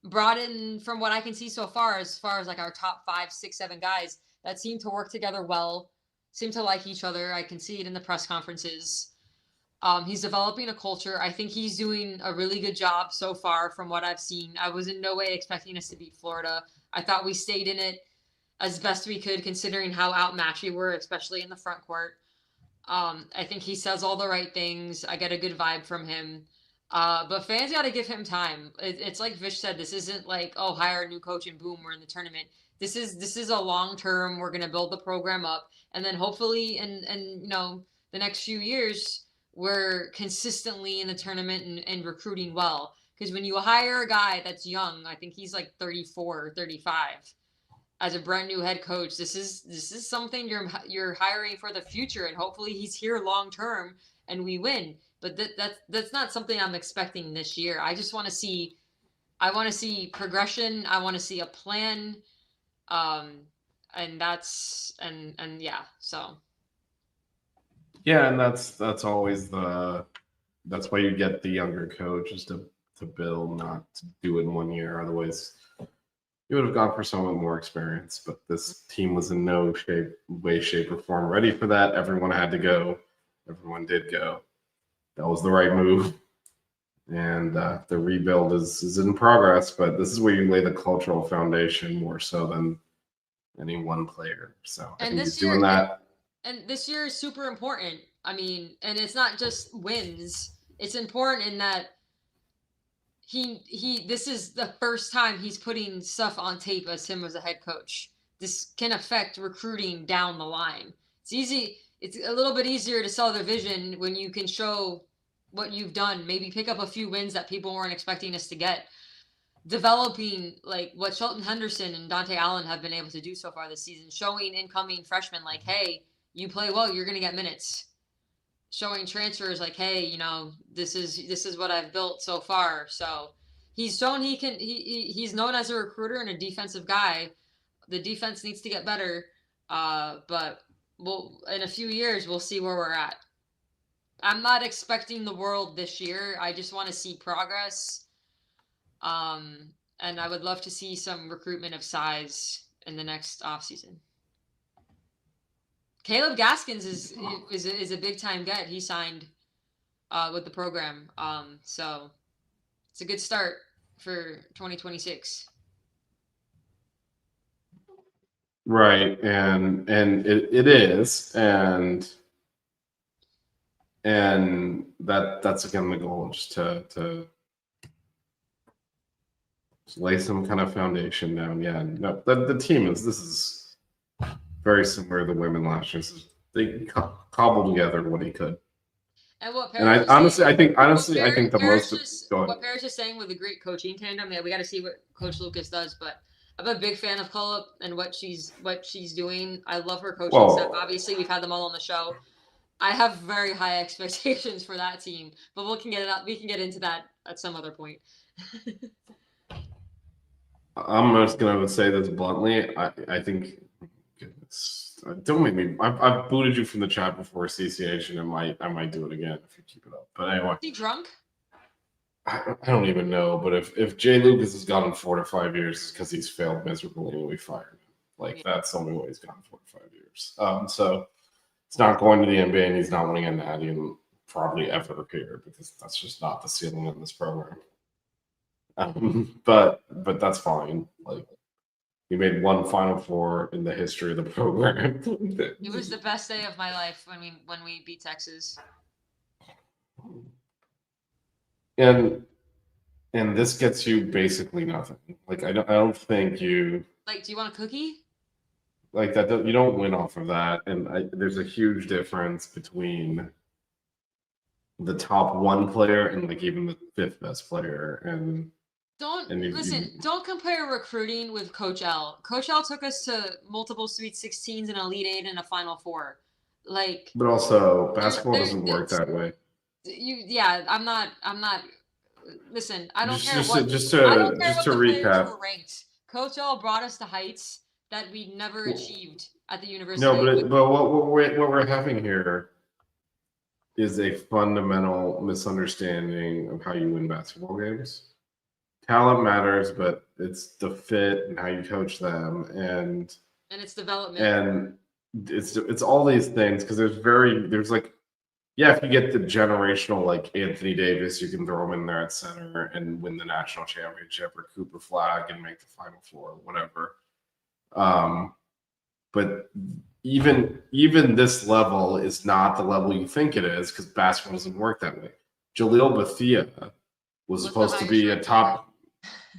Brought in, from what I can see so far as like our top 5, 6, 7 guys that seem to work together well, seem to like each other. I can see it in the press conferences. He's developing a culture. I think he's doing a really good job so far from what I've seen. I was in no way expecting us to beat Florida. I thought we stayed in it as best we could considering how outmatched we were, especially in the front court. I think he says all the right things. I get a good vibe from him. But fans got to give him time. It's like Vish said, this isn't like, hire a new coach and boom, we're in the tournament. This is a long term. We're gonna build the program up, and then hopefully, and the next few years, we're consistently in the tournament and recruiting well. Because when you hire a guy that's young, I think he's like 34 or 35, as a brand new head coach, this is something you're hiring for the future, and hopefully he's here long term and we win. But that's not something I'm expecting this year. I just want to see. I want to see progression. I want to see a plan. And that's and yeah. So. Yeah, and that's always that's why you get the younger coach, is to build, not to do it in 1 year. Otherwise, you would have gone for someone more experienced. But this team was in no way, shape, or form ready for that. Everyone had to go. Everyone did go. That was the right move. And the rebuild is in progress. But this is where you lay the cultural foundation more so than any one player. So I think he's doing that. And this year is super important. I mean, and it's not just wins. It's important in that this is the first time he's putting stuff on tape as him as a head coach. This can affect recruiting down the line. It's a little bit easier to sell the vision when you can show what you've done. Maybe pick up a few wins that people weren't expecting us to get. Developing like what Shelton Henderson and Dante Allen have been able to do so far this season, showing incoming freshmen like, hey, you play well, you're going to get minutes. Showing transfers like, hey, this is what I've built so far. So he's shown he's known as a recruiter and a defensive guy. The defense needs to get better. But in a few years, we'll see where we're at. I'm not expecting the world this year. I just want to see progress. And I would love to see some recruitment of size in the next offseason. Caleb Gaskins is a big time get. He signed with the program, so it's a good start for 2026. Right, and it is, and that's again the goal, just to lay some kind of foundation down. Yeah, no, the team this is very similar to the women last year. They cobbled together what he could. And what Parrish I think the most. What Parrish is saying with the great coaching tandem, we got to see what Coach Lucas does. But I'm a big fan of Culp and what she's doing. I love her coaching stuff. Obviously, we've had them all on the show. I have very high expectations for that team, but we can get into that at some other point. I'm just gonna say this bluntly. I think. Don't make me. I've booted you from the chat before, CCH, and I might do it again if you keep it up. But anyway, is he drunk? I don't even know. But if Jay Lucas has gone in 4 to 5 years, it's because he's failed miserably and we fired him. That's the only way he's gone 4 to 5 years. So it's not going to the NBA, and he's not winning a natty and probably ever here, because that's just not the ceiling in this program. But that's fine. He made one Final Four in the history of the program. It was the best day of my life when we beat Texas. And this gets you basically nothing. I don't think you. Do you want a cookie? That you don't win off of that. And there's a huge difference between the top one player and even the 5th best player. And don't compare recruiting with Coach L. Coach L took us to multiple Sweet 16s, an Elite 8, and a Final Four. But also, basketball doesn't work that way. I'm not. Listen, I don't care what. Just to recap, ranked. Coach L brought us to heights that we never achieved at the university. No, but what we're having here is a fundamental misunderstanding of how you win basketball games. Talent matters, but it's the fit and how you coach them, and it's development, and it's all these things, because if you get the generational Anthony Davis, you can throw him in there at center and win the national championship, or Cooper Flag and make the Final Four, whatever. But even this level is not the level you think it is, because basketball doesn't work that way. Jaleel Bethia was supposed to be a top.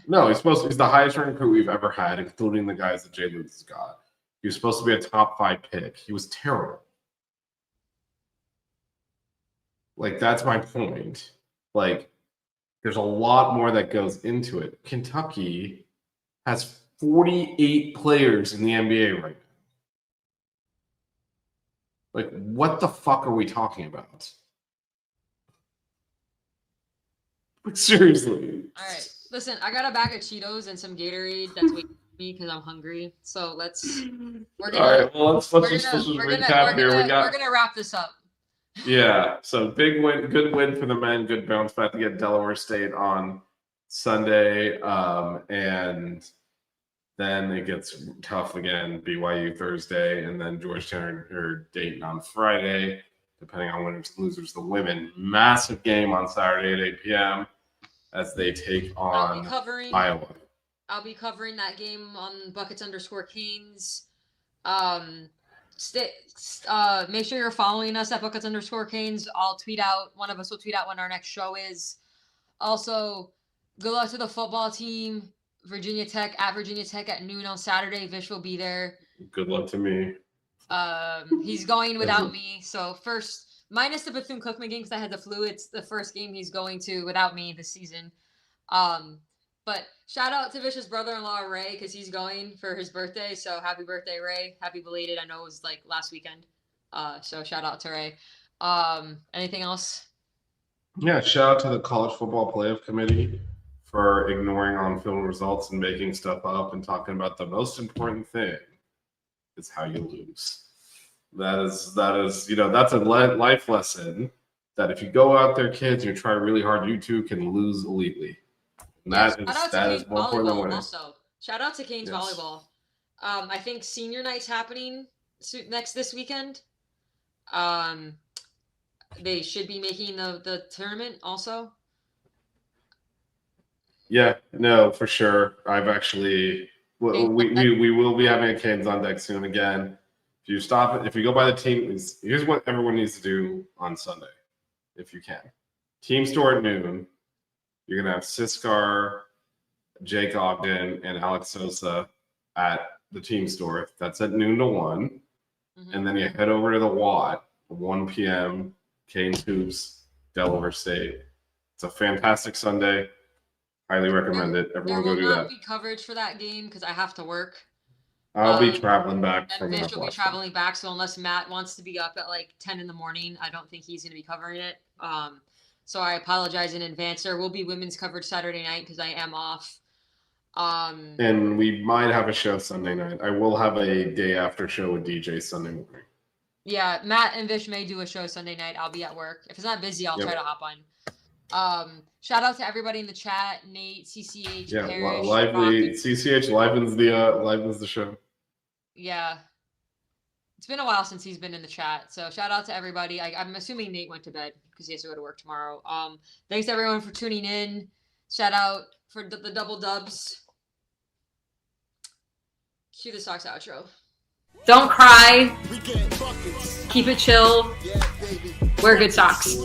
No, he's the highest ranked recruit we've ever had, including the guys that Jay Lutz has got. He was supposed to be a top 5 pick. He was terrible. Like, that's my point. Like, there's a lot more that goes into it. Kentucky has 48 players in the NBA right now. Like, what the fuck are we talking about? Like, seriously. All right. Listen, I got a bag of Cheetos and some Gatorade that's waiting for me because I'm hungry. So let's. We're gonna. All right. Well, let's we're just gonna- recap here. We're gonna wrap this up. Yeah. So big win, good win for the men. Good bounce back to get Delaware State on Sunday, and then it gets tough again. BYU Thursday, and then Georgetown or Dayton on Friday, depending on winners and losers. The women, massive game on Saturday at 8 p.m. as they take on Iowa. I'll be covering that game on Buckets_Canes. Make sure you're following us at Buckets_Canes. I'll tweet out. One of us will tweet out when our next show is. Also, good luck to the football team. Virginia Tech at noon on Saturday. Vish will be there. Good luck to me. He's going without me. So first, minus the Bethune-Cookman game because I had the flu. It's the first game he's going to without me this season. But shout out to Vish's brother-in-law Ray because he's going for his birthday. So happy birthday, Ray! Happy belated. I know it was like last weekend. So shout out to Ray. Anything else? Yeah, shout out to the College Football Playoff Committee for ignoring on-field results and making stuff up and talking about the most important thing is how you lose. That is, that's a life lesson that if you go out there, kids, and you try really hard, you too can lose elitely. And that is more important than winning. Also, shout out to Canes volleyball. I think senior night's happening this weekend. They should be making the tournament also. Yeah, no, for sure. I've actually we will be having a Canes on deck soon again. If you go by the team, here's what everyone needs to do on Sunday, if you can. Team store at noon. You're gonna have Siskar, Jake Ogden, and Alex Sosa at the team store. That's at noon to 1. Mm-hmm. And then you head over to the Watt, 1 p.m. Canes Hoops, Delaware State. It's a fantastic Sunday. Highly recommend it. Everyone go do that. There will not be coverage for that game because I have to work. I'll be traveling back. And Vish will be traveling back. So unless Matt wants to be up at like 10 in the morning, I don't think he's going to be covering it. So I apologize in advance. There will be women's coverage Saturday night because I am off. And we might have a show Sunday night. I will have a day after show with DJ Sunday morning. Yeah, Matt and Vish may do a show Sunday night. I'll be at work. If it's not busy, I'll try to hop on. Shout out to everybody in the chat. Nate, CCH, Parrish, lively. CCH livens the show. Yeah. It's been a while since he's been in the chat. So shout out to everybody. I'm assuming Nate went to bed because he has to go to work tomorrow. Thanks everyone for tuning in. Shout out for the double dubs. Cue the Sox outro. Don't cry. Keep it chill. Wear good socks.